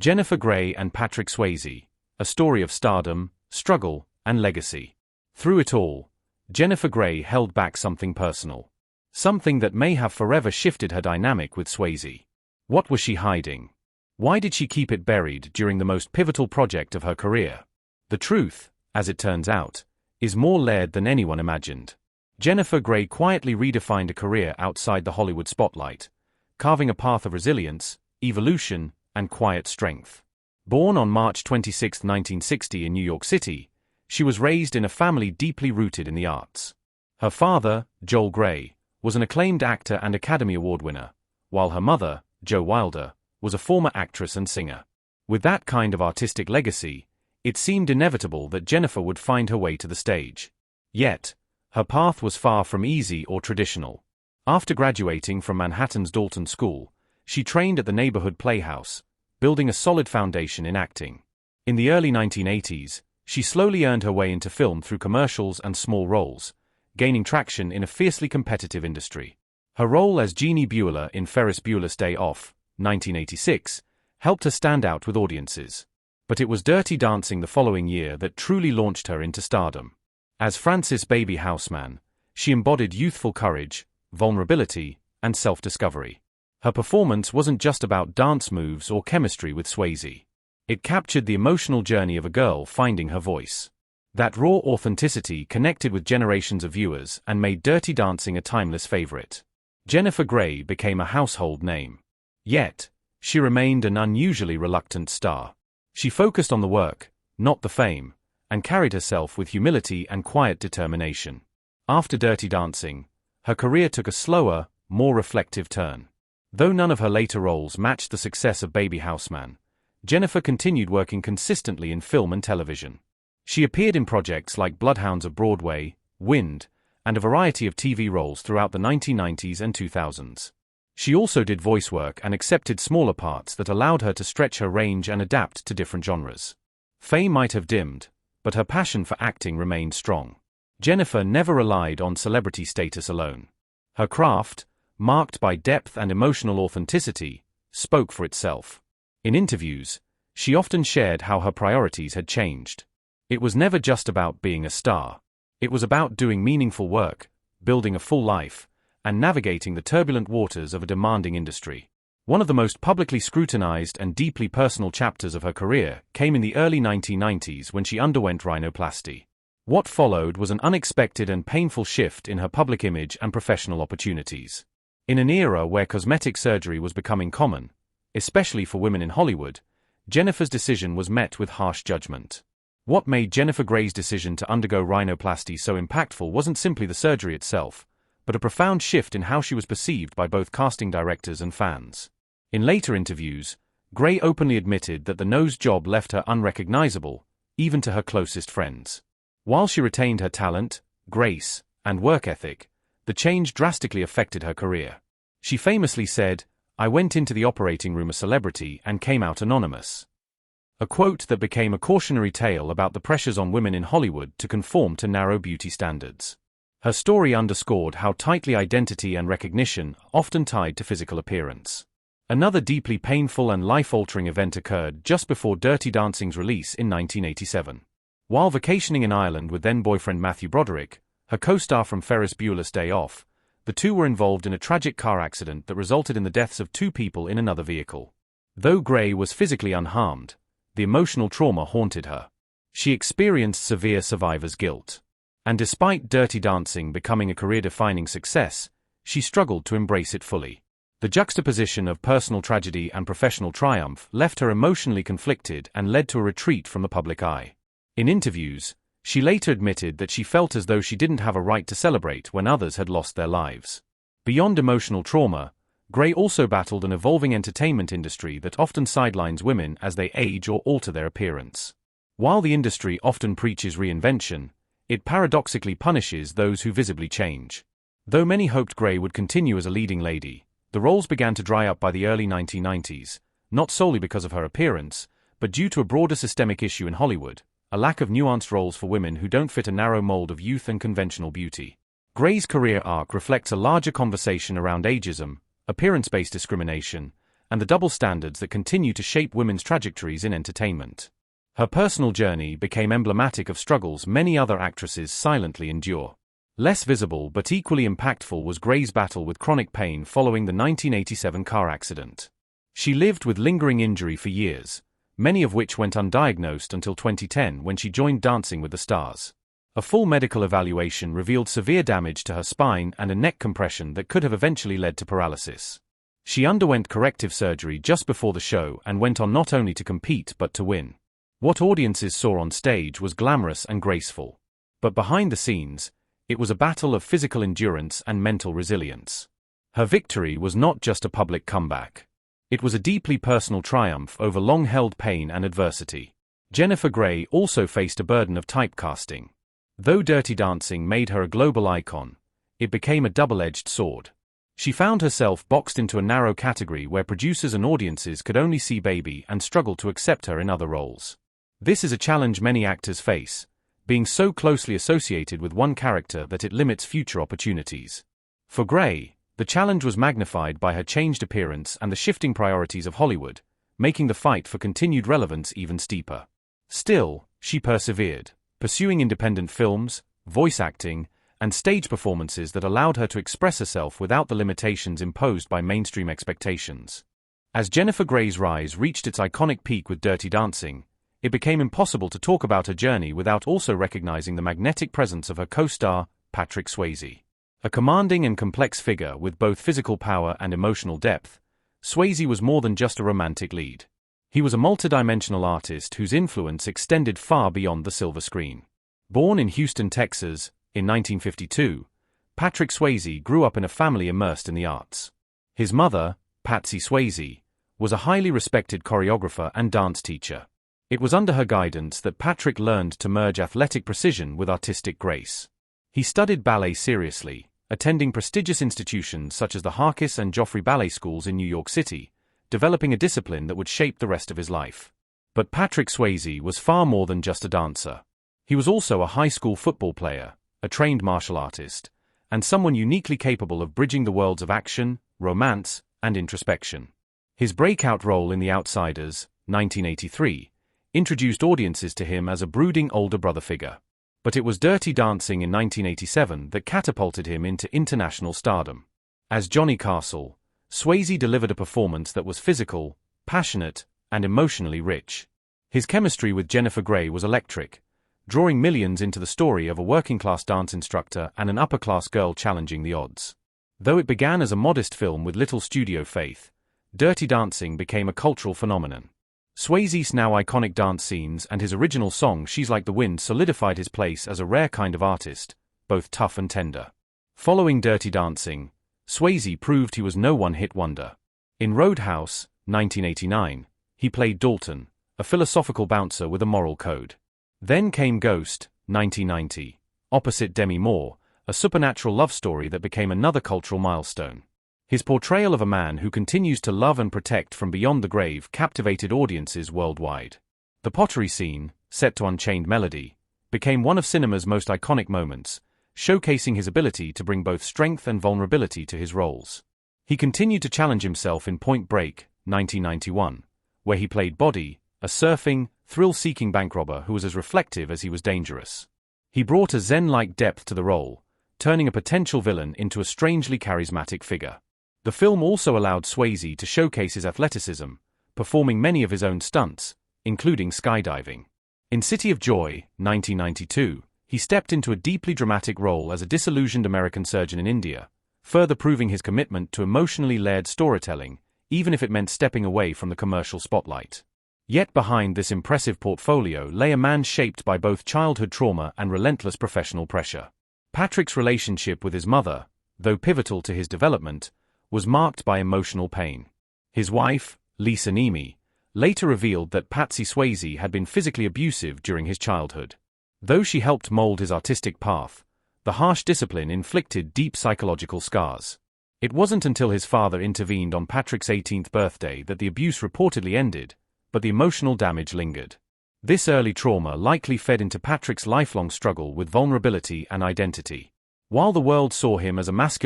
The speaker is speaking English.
Jennifer Grey and Patrick Swayze, a story of stardom, struggle, and legacy. Through it all, Jennifer Grey held back something personal. Something that may have forever shifted her dynamic with Swayze. What was she hiding? Why did she keep it buried during the most pivotal project of her career? The truth, as it turns out, is more layered than anyone imagined. Jennifer Grey quietly redefined a career outside the Hollywood spotlight, carving a path of resilience, evolution, and quiet strength. Born on March 26, 1960 in New York City, she was raised in a family deeply rooted in the arts. Her father, Joel Grey, was an acclaimed actor and Academy Award winner, while her mother, Jo Wilder, was a former actress and singer. With that kind of artistic legacy, it seemed inevitable that Jennifer would find her way to the stage. Yet, her path was far from easy or traditional. After graduating from Manhattan's Dalton School, she trained at the neighborhood playhouse, building a solid foundation in acting. In the early 1980s, she slowly earned her way into film through commercials and small roles, gaining traction in a fiercely competitive industry. Her role as Jeannie Bueller in Ferris Bueller's Day Off, 1986, helped her stand out with audiences. But it was Dirty Dancing the following year that truly launched her into stardom. As Frances Baby Houseman, she embodied youthful courage, vulnerability, and self-discovery. Her performance wasn't just about dance moves or chemistry with Swayze. It captured the emotional journey of a girl finding her voice. That raw authenticity connected with generations of viewers and made Dirty Dancing a timeless favorite. Jennifer Grey became a household name. Yet, she remained an unusually reluctant star. She focused on the work, not the fame, and carried herself with humility and quiet determination. After Dirty Dancing, her career took a slower, more reflective turn. Though none of her later roles matched the success of Baby Houseman, Jennifer continued working consistently in film and television. She appeared in projects like Bloodhounds of Broadway, Wind, and a variety of TV roles throughout the 1990s and 2000s. She also did voice work and accepted smaller parts that allowed her to stretch her range and adapt to different genres. Fame might have dimmed, but her passion for acting remained strong. Jennifer never relied on celebrity status alone. Her craft, marked by depth and emotional authenticity, spoke for itself. In interviews, she often shared how her priorities had changed. It was never just about being a star. It was about doing meaningful work, building a full life, and navigating the turbulent waters of a demanding industry. One of the most publicly scrutinized and deeply personal chapters of her career came in the early 1990s when she underwent rhinoplasty. What followed was an unexpected and painful shift in her public image and professional opportunities. In an era where cosmetic surgery was becoming common, especially for women in Hollywood, Jennifer's decision was met with harsh judgment. What made Jennifer Grey's decision to undergo rhinoplasty so impactful wasn't simply the surgery itself, but a profound shift in how she was perceived by both casting directors and fans. In later interviews, Grey openly admitted that the nose job left her unrecognizable, even to her closest friends. While she retained her talent, grace, and work ethic, the change drastically affected her career. She famously said, "I went into the operating room a celebrity and came out anonymous." A quote that became a cautionary tale about the pressures on women in Hollywood to conform to narrow beauty standards. Her story underscored how tightly identity and recognition are often tied to physical appearance. Another deeply painful and life-altering event occurred just before Dirty Dancing's release in 1987. While vacationing in Ireland with then-boyfriend Matthew Broderick, her co-star from Ferris Bueller's Day Off, the two were involved in a tragic car accident that resulted in the deaths of two people in another vehicle. Though Grey was physically unharmed, the emotional trauma haunted her. She experienced severe survivor's guilt. And despite Dirty Dancing becoming a career-defining success, she struggled to embrace it fully. The juxtaposition of personal tragedy and professional triumph left her emotionally conflicted and led to a retreat from the public eye. In interviews, she later admitted that she felt as though she didn't have a right to celebrate when others had lost their lives. Beyond emotional trauma, Grey also battled an evolving entertainment industry that often sidelines women as they age or alter their appearance. While the industry often preaches reinvention, it paradoxically punishes those who visibly change. Though many hoped Grey would continue as a leading lady, the roles began to dry up by the early 1990s, not solely because of her appearance, but due to a broader systemic issue in Hollywood, a lack of nuanced roles for women who don't fit a narrow mold of youth and conventional beauty. Grey's career arc reflects a larger conversation around ageism, appearance-based discrimination, and the double standards that continue to shape women's trajectories in entertainment. Her personal journey became emblematic of struggles many other actresses silently endure. Less visible but equally impactful was Grey's battle with chronic pain following the 1987 car accident. She lived with lingering injury for years, many of which went undiagnosed until 2010 when she joined Dancing with the Stars. A full medical evaluation revealed severe damage to her spine and a neck compression that could have eventually led to paralysis. She underwent corrective surgery just before the show and went on not only to compete but to win. What audiences saw on stage was glamorous and graceful. But behind the scenes, it was a battle of physical endurance and mental resilience. Her victory was not just a public comeback. It was a deeply personal triumph over long-held pain and adversity. Jennifer Grey also faced a burden of typecasting. Though Dirty Dancing made her a global icon, it became a double-edged sword. She found herself boxed into a narrow category where producers and audiences could only see Baby and struggled to accept her in other roles. This is a challenge many actors face, being so closely associated with one character that it limits future opportunities. For Grey, the challenge was magnified by her changed appearance and the shifting priorities of Hollywood, making the fight for continued relevance even steeper. Still, she persevered, pursuing independent films, voice acting, and stage performances that allowed her to express herself without the limitations imposed by mainstream expectations. As Jennifer Grey's rise reached its iconic peak with Dirty Dancing, it became impossible to talk about her journey without also recognizing the magnetic presence of her co-star, Patrick Swayze. A commanding and complex figure with both physical power and emotional depth, Swayze was more than just a romantic lead. He was a multidimensional artist whose influence extended far beyond the silver screen. Born in Houston, Texas, in 1952, Patrick Swayze grew up in a family immersed in the arts. His mother, Patsy Swayze, was a highly respected choreographer and dance teacher. It was under her guidance that Patrick learned to merge athletic precision with artistic grace. He studied ballet seriously, attending prestigious institutions such as the Harkis and Joffrey Ballet Schools in New York City, developing a discipline that would shape the rest of his life. But Patrick Swayze was far more than just a dancer. He was also a high school football player, a trained martial artist, and someone uniquely capable of bridging the worlds of action, romance, and introspection. His breakout role in The Outsiders, 1983, introduced audiences to him as a brooding older brother figure. But it was Dirty Dancing in 1987 that catapulted him into international stardom. As Johnny Castle, Swayze delivered a performance that was physical, passionate, and emotionally rich. His chemistry with Jennifer Grey was electric, drawing millions into the story of a working-class dance instructor and an upper-class girl challenging the odds. Though it began as a modest film with little studio faith, Dirty Dancing became a cultural phenomenon. Swayze's now iconic dance scenes and his original song She's Like the Wind solidified his place as a rare kind of artist, both tough and tender. Following Dirty Dancing, Swayze proved he was no one-hit wonder. In Roadhouse, 1989, he played Dalton, a philosophical bouncer with a moral code. Then came Ghost, 1990, opposite Demi Moore, a supernatural love story that became another cultural milestone. His portrayal of a man who continues to love and protect from beyond the grave captivated audiences worldwide. The pottery scene, set to Unchained Melody, became one of cinema's most iconic moments, showcasing his ability to bring both strength and vulnerability to his roles. He continued to challenge himself in Point Break, 1991, where he played Body, a surfing, thrill-seeking bank robber who was as reflective as he was dangerous. He brought a zen-like depth to the role, turning a potential villain into a strangely charismatic figure. The film also allowed Swayze to showcase his athleticism, performing many of his own stunts, including skydiving. In City of Joy, 1992, he stepped into a deeply dramatic role as a disillusioned American surgeon in India, further proving his commitment to emotionally layered storytelling, even if it meant stepping away from the commercial spotlight. Yet behind this impressive portfolio lay a man shaped by both childhood trauma and relentless professional pressure. Patrick's relationship with his mother, though pivotal to his development, was marked by emotional pain. His wife, Lisa Nemi, later revealed that Patsy Swayze had been physically abusive during his childhood. Though she helped mold his artistic path, the harsh discipline inflicted deep psychological scars. It wasn't until his father intervened on Patrick's 18th birthday that the abuse reportedly ended, but the emotional damage lingered. This early trauma likely fed into Patrick's lifelong struggle with vulnerability and identity. While the world saw him as a masculine